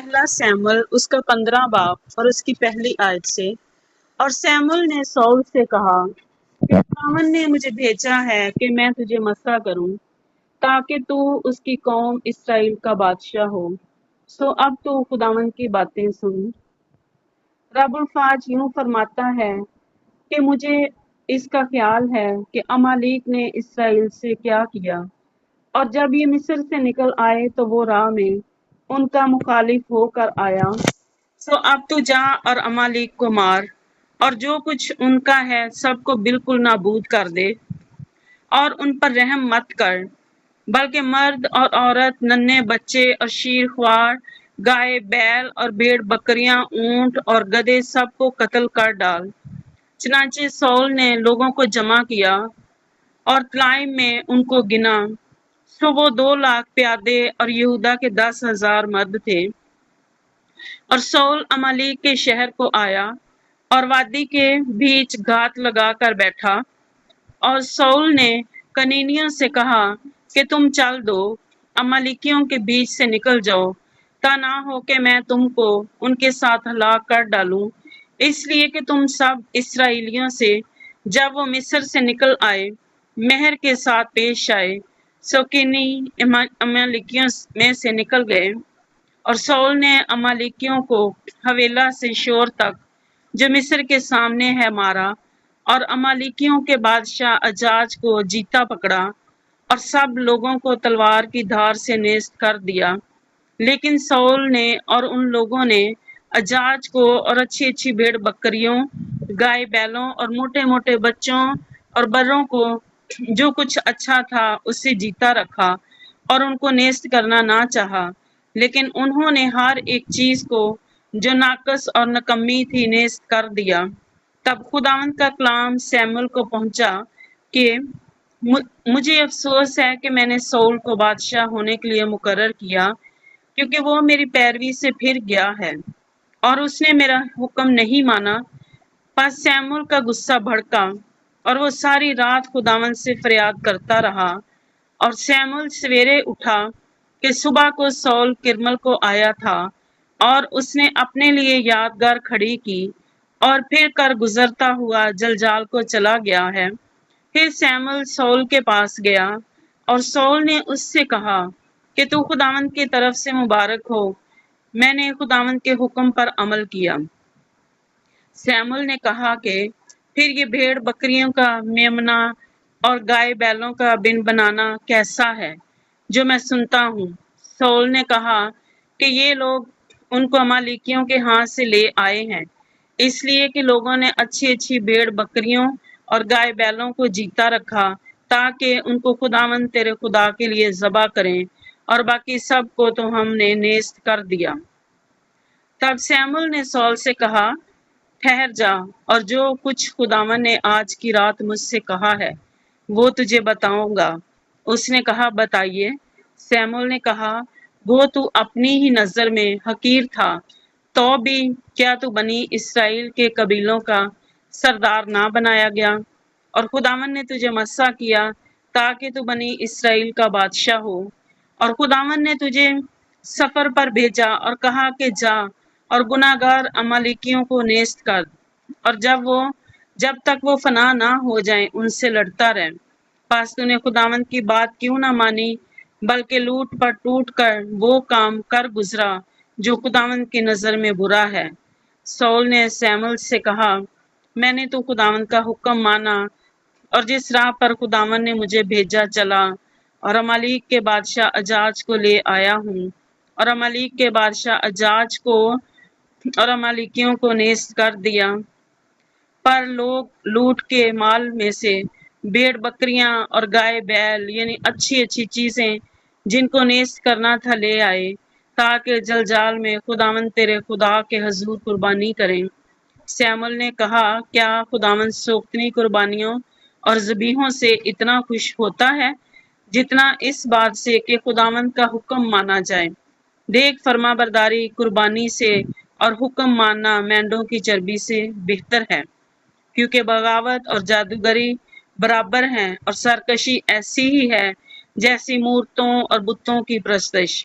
پہلا سیموئل اس کا 15 باب اور اس کی پہلی آیت سے۔ اور سیموئل نے سول سے کہا کہ خداوند نے مجھے بھیجا ہے کہ میں تجھے مسح کروں تاکہ تو اس کی قوم اسرائیل کا بادشاہ ہو۔ سو اب تو خداوند کی باتیں سن۔ رب الفاظ یوں فرماتا ہے کہ مجھے اس کا خیال ہے کہ امالیک نے اسرائیل سے کیا کیا، اور جب یہ مصر سے نکل آئے تو وہ راہ میں ان کا مخالف ہو کر آیا۔ سو اب تو جا اور امالیک کو مار، اور جو کچھ ان کا ہے سب کو بالکل نابود کر دے، اور ان پر رحم مت کر، بلکہ مرد اور عورت، ننھے بچے اور شیر خوار، گائے، بیل اور بھیڑ بکریاں، اونٹ اور گدھے سب کو قتل کر ڈال۔ چنانچہ سول نے لوگوں کو جمع کیا اور تلائم میں ان کو گنا، سو وہ 2,00,000 پیادے اور یہودا کے 10,000 مرد تھے۔ اور سول امالیک کے شہر کو آیا اور وادی کے بیچ گھات لگا کر بیٹھا، اور سول نے کنینیوں سے کہا کہ تم چل دو، امالیکیوں کے بیچ سے نکل جاؤ، تا نہ ہو کہ میں تم کو ان کے ساتھ ہلاک کر ڈالوں، اس لیے کہ تم سب اسرائیلیوں سے جب وہ مصر سے نکل آئے مہر کے ساتھ پیش آئے، سو کنی امالیکیوں میں سے نکل گئے۔ اور سول نے امالیکیوں کو حویلا سے شور تک جو مصر کے سامنے ہے مارا، اور امالیکیوں کے بادشاہ اجاج کو جیتا پکڑا اور سب لوگوں کو تلوار کی دھار سے نیست کر دیا۔ لیکن سول نے اور ان لوگوں نے اجاج کو اور اچھی اچھی بھیڑ بکریوں، گائے بیلوں اور موٹے موٹے بچوں اور بروں کو جو کچھ اچھا تھا اس سے جیتا رکھا، اور ان کو نیست کرنا نہ چاہا، لیکن انہوں نے ہر ایک چیز کو جو ناقص اور نکمی تھی نیست کر دیا۔ تب خداوند کا کلام سیموئیل کو پہنچا کہ مجھے افسوس ہے کہ میں نے سول کو بادشاہ ہونے کے لیے مقرر کیا، کیونکہ وہ میری پیروی سے پھر گیا ہے اور اس نے میرا حکم نہیں مانا۔ پس سیموئیل کا غصہ بھڑکا اور وہ ساری رات خداوند سے فریاد کرتا رہا۔ اور سیموئیل سویرے اٹھا کہ صبح کو سول کرمل کو آیا تھا، اور اس نے اپنے لیے یادگار کھڑی کی اور پھر کر گزرتا ہوا جلجال کو چلا گیا ہے۔ پھر سیموئیل سول کے پاس گیا، اور سول نے اس سے کہا کہ تو خداوند کی طرف سے مبارک ہو، میں نے خداوند کے حکم پر عمل کیا۔ سیموئیل نے کہا کہ پھر یہ بھیڑ بکریوں کا میمنا اور گائے بیلوں کا بن بنانا کیسا ہے جو میں سنتا ہوں؟ سول نے کہا کہ یہ لوگ ان کو امالیکیوں کے ہاتھ سے لے آئے ہیں، اس لیے کہ لوگوں نے اچھی اچھی بھیڑ بکریوں اور گائے بیلوں کو جیتا رکھا تاکہ ان کو خداوند تیرے خدا کے لیے ذبح کریں، اور باقی سب کو تو ہم نے نیست کر دیا۔ تب سیموئیل نے سول سے کہا، ٹھہر جا، اور جو کچھ خداوند نے آج کی رات مجھ سے کہا ہے وہ تجھے بتاؤں گا۔ اس نے کہا، بتائیے۔ سیموئیل نے کہا، وہ تو اپنی ہی نظر میں حقیر تھا، تو بھی کیا تو بنی اسرائیل کے قبیلوں کا سردار نہ بنایا گیا؟ اور خداوند نے تجھے مسح کیا تاکہ تو بنی اسرائیل کا بادشاہ ہو، اور خداوند نے تجھے سفر پر بھیجا اور کہا کہ جا اور گناہگار امالیکیوں کو نیست کر، اور جب تک وہ فنا نہ ہو جائیں ان سے لڑتا رہ۔ پس تو نے خداوند کی بات کیوں نہ مانی، بلکہ لوٹ پر ٹوٹ کر وہ کام کر گزرا جو خداوند کی نظر میں برا ہے۔ سول نے سیموئیل سے کہا، میں نے تو خداوند کا حکم مانا اور جس راہ پر خداوند نے مجھے بھیجا چلا، اور امالیک کے بادشاہ اجاج کو لے آیا ہوں، اور امالیک کے بادشاہ اجاج کو اور امالیکیوں کو نیست کر دیا۔ پر لوگ لوٹ کے مال میں سے بھیڑ بکریاں اور گائے بیل، یعنی اچھی اچھی چیزیں جن کو نیست کرنا تھا، لے آئے تاکہ جلجال میں خداوند تیرے خدا کے حضور قربانی کریں۔ سیموئیل نے کہا، کیا خداوند سوختنی قربانیوں اور ذبیحوں سے اتنا خوش ہوتا ہے جتنا اس بات سے کہ خداوند کا حکم مانا جائے؟ دیکھ، فرما برداری قربانی سے اور حکم ماننا مینڈوں کی چربی سے بہتر ہے، کیونکہ بغاوت اور جادوگری برابر ہیں، اور سرکشی ایسی ہی ہے جیسی مورتوں اور بتوں کی پرستش۔